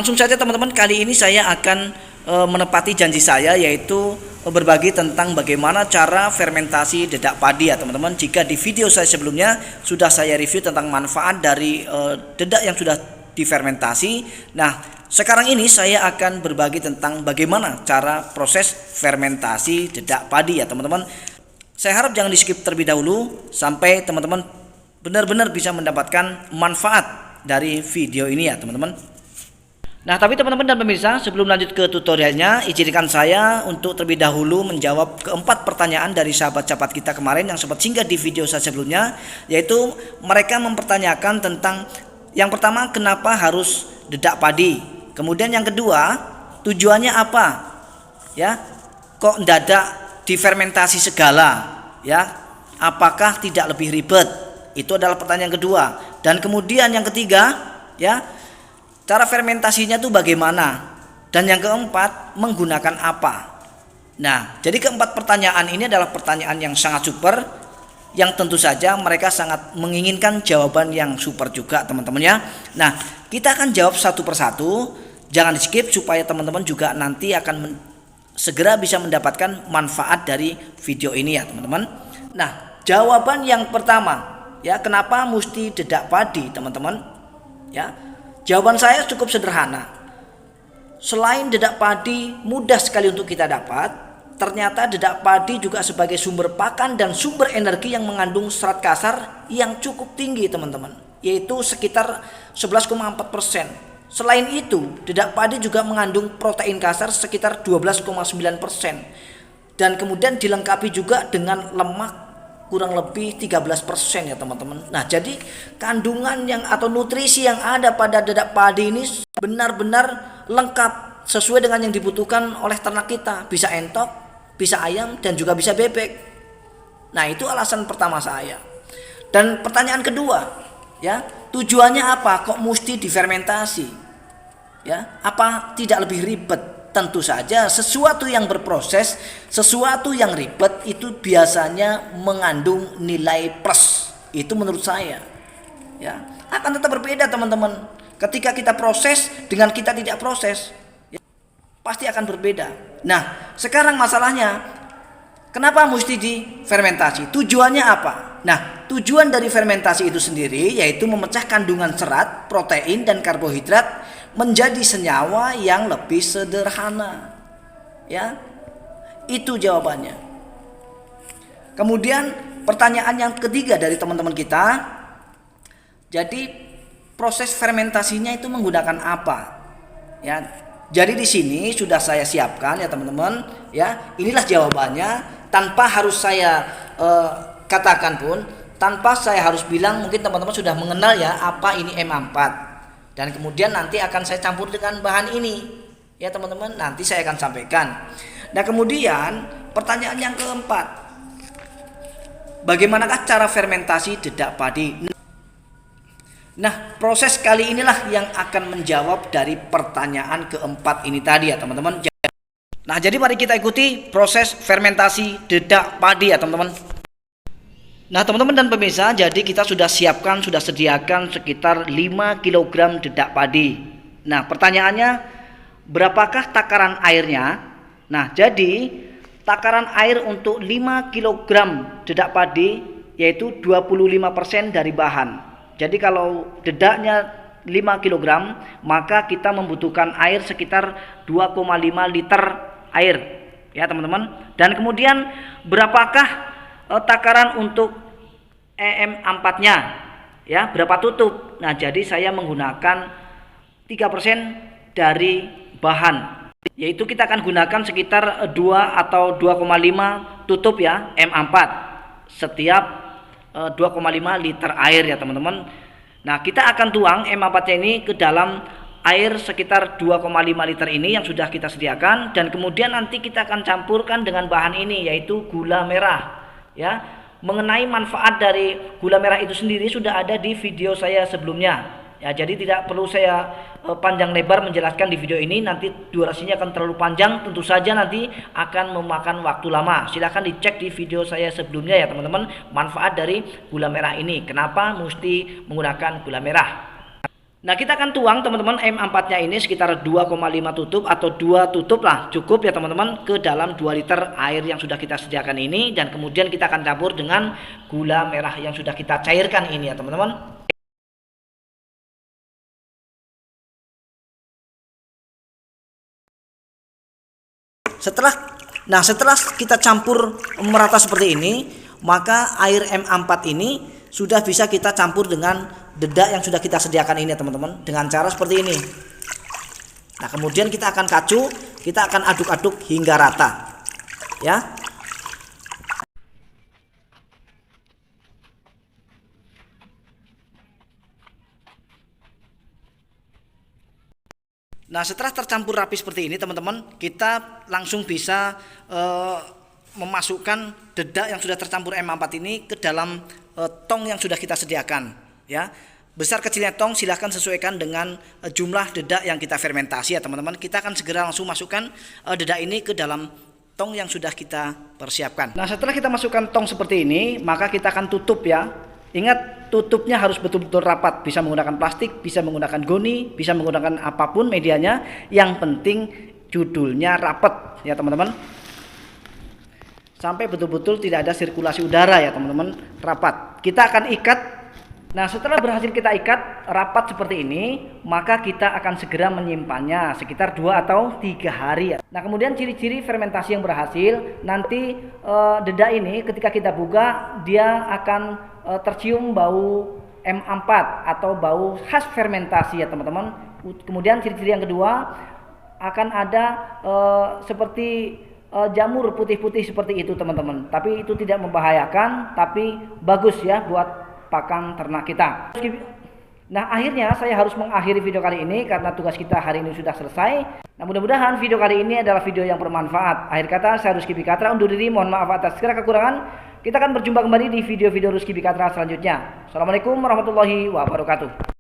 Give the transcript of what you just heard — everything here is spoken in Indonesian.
Langsung saja teman-teman, kali ini saya akan menepati janji saya, yaitu berbagi tentang bagaimana cara fermentasi dedak padi ya teman-teman. Jika di video saya sebelumnya sudah saya review tentang manfaat dari dedak yang sudah difermentasi. Nah, sekarang ini saya akan berbagi tentang bagaimana cara proses fermentasi dedak padi ya teman-teman. Saya harap jangan di skip terlebih dahulu sampai teman-teman benar-benar bisa mendapatkan manfaat dari video ini ya teman-teman. Nah, tapi teman-teman dan pemirsa, sebelum lanjut ke tutorialnya, izinkan saya untuk terlebih dahulu menjawab keempat pertanyaan dari sahabat-sahabat kita kemarin yang sempat singgah di video saya sebelumnya, yaitu mereka mempertanyakan tentang yang pertama, kenapa harus dedak padi? Kemudian yang kedua, tujuannya apa? Ya, kok mendadak difermentasi segala? Ya, apakah tidak lebih ribet? Itu adalah pertanyaan kedua. Dan kemudian yang ketiga, ya, cara fermentasinya itu bagaimana? Dan yang keempat, menggunakan apa? Nah, jadi keempat pertanyaan ini adalah pertanyaan yang sangat super, yang tentu saja mereka sangat menginginkan jawaban yang super juga teman-teman ya. Nah, kita akan jawab satu persatu, jangan di skip supaya teman-teman juga nanti akan segera bisa mendapatkan manfaat dari video ini ya teman-teman. Nah, jawaban yang pertama, ya, kenapa mesti dedak padi teman-teman? Ya, jawaban saya cukup sederhana. Selain dedak padi mudah sekali untuk kita dapat, ternyata dedak padi juga sebagai sumber pakan dan sumber energi yang mengandung serat kasar yang cukup tinggi teman-teman, yaitu sekitar 11,4%. Selain itu, dedak padi juga mengandung protein kasar sekitar 12,9%. Dan kemudian dilengkapi juga dengan lemak kurang lebih 13% ya teman-teman. Nah, jadi kandungan yang atau nutrisi yang ada pada dedak padi ini benar-benar lengkap sesuai dengan yang dibutuhkan oleh ternak kita. Bisa entok, bisa ayam, dan juga bisa bebek. Nah, itu alasan pertama saya. Dan pertanyaan kedua, ya, tujuannya apa? Kok mesti difermentasi? Ya, apa tidak lebih ribet? Tentu saja sesuatu yang berproses, sesuatu yang ribet itu biasanya mengandung nilai plus. Itu menurut saya. Ya, akan tetap berbeda teman-teman. Ketika kita proses dengan kita tidak proses, ya, pasti akan berbeda. Nah, sekarang masalahnya, kenapa mesti difermentasi? Tujuannya apa? Nah, tujuan dari fermentasi itu sendiri yaitu memecah kandungan serat, protein, dan karbohidrat menjadi senyawa yang lebih sederhana. Ya, itu jawabannya. Kemudian pertanyaan yang ketiga dari teman-teman kita, jadi proses fermentasinya itu menggunakan apa? Ya, jadi di sini sudah saya siapkan ya teman-teman. Ya, inilah jawabannya tanpa harus saya katakan pun, tanpa saya harus bilang, mungkin teman-teman sudah mengenal ya apa ini M4. Dan kemudian nanti akan saya campur dengan bahan ini. Ya teman-teman, nanti saya akan sampaikan. Nah, kemudian pertanyaan yang keempat, bagaimanakah cara fermentasi dedak padi? Nah, proses kali inilah yang akan menjawab dari pertanyaan keempat ini tadi ya teman-teman. Nah, jadi mari kita ikuti proses fermentasi dedak padi ya teman-teman. Nah, teman-teman dan pemirsa, jadi kita sudah siapkan, sudah sediakan sekitar 5 kg dedak padi. Nah, pertanyaannya, berapakah takaran airnya? Nah, jadi takaran air untuk 5 kg dedak padi yaitu 25% dari bahan. Jadi kalau dedaknya 5 kg, maka kita membutuhkan air sekitar 2,5 liter air. Ya, teman-teman. Dan kemudian berapakah takaran untuk EM4-nya? Ya, berapa tutup? Nah, jadi saya menggunakan 3% dari bahan. Yaitu kita akan gunakan sekitar 2 atau 2,5 tutup ya, M4 setiap 2,5 liter air ya teman-teman. Nah, kita akan tuang M4-nya ini ke dalam air sekitar 2,5 liter ini yang sudah kita sediakan, dan kemudian nanti kita akan campurkan dengan bahan ini yaitu gula merah. Ya, mengenai manfaat dari gula merah itu sendiri sudah ada di video saya sebelumnya. Ya, jadi tidak perlu saya panjang lebar menjelaskan di video ini, nanti durasinya akan terlalu panjang, tentu saja nanti akan memakan waktu lama. Silahkan dicek di video saya sebelumnya ya teman-teman, manfaat dari gula merah ini, kenapa mesti menggunakan gula merah. Nah, kita akan tuang teman-teman M4-nya ini sekitar 2,5 tutup atau 2 tutup lah cukup ya teman-teman ke dalam 2 liter air yang sudah kita sediakan ini, dan kemudian kita akan campur dengan gula merah yang sudah kita cairkan ini ya teman-teman. Setelah kita campur merata seperti ini, maka air M4 ini sudah bisa kita campur dengan dedak yang sudah kita sediakan ini ya teman-teman, dengan cara seperti ini. Nah, kemudian kita akan kacu, kita akan aduk-aduk hingga rata ya. Nah, setelah tercampur rapi seperti ini teman-teman, kita langsung bisa memasukkan dedak yang sudah tercampur M4 ini ke dalam tong yang sudah kita sediakan ya. Besar kecilnya tong silahkan sesuaikan dengan jumlah dedak yang kita fermentasi ya teman-teman. Kita akan segera langsung masukkan dedak ini ke dalam tong yang sudah kita persiapkan. Nah, setelah kita masukkan tong seperti ini, maka kita akan tutup ya. Ingat, tutupnya harus betul-betul rapat. Bisa menggunakan plastik, bisa menggunakan goni, bisa menggunakan apapun medianya. Yang penting judulnya rapat ya teman-teman. Sampai betul-betul tidak ada sirkulasi udara ya teman-teman, rapat. Kita akan ikat. Nah, setelah berhasil kita ikat rapat seperti ini, maka kita akan segera menyimpannya sekitar 2 atau 3 hari ya. Nah, kemudian ciri-ciri fermentasi yang berhasil, nanti dedak ini ketika kita buka dia akan tercium bau M4 atau bau khas fermentasi ya teman-teman. Kemudian ciri-ciri yang kedua akan ada seperti jamur putih-putih seperti itu teman-teman. Tapi itu tidak membahayakan, tapi bagus ya buat pakan ternak kita. Nah, akhirnya saya harus mengakhiri video kali ini karena tugas kita hari ini sudah selesai. Nah, mudah-mudahan video kali ini adalah video yang bermanfaat. Akhir kata, saya Rusky Bikatra undur diri, mohon maaf atas segala kekurangan. Kita akan berjumpa kembali di video-video Rusky Bikatra selanjutnya. Assalamualaikum warahmatullahi wabarakatuh.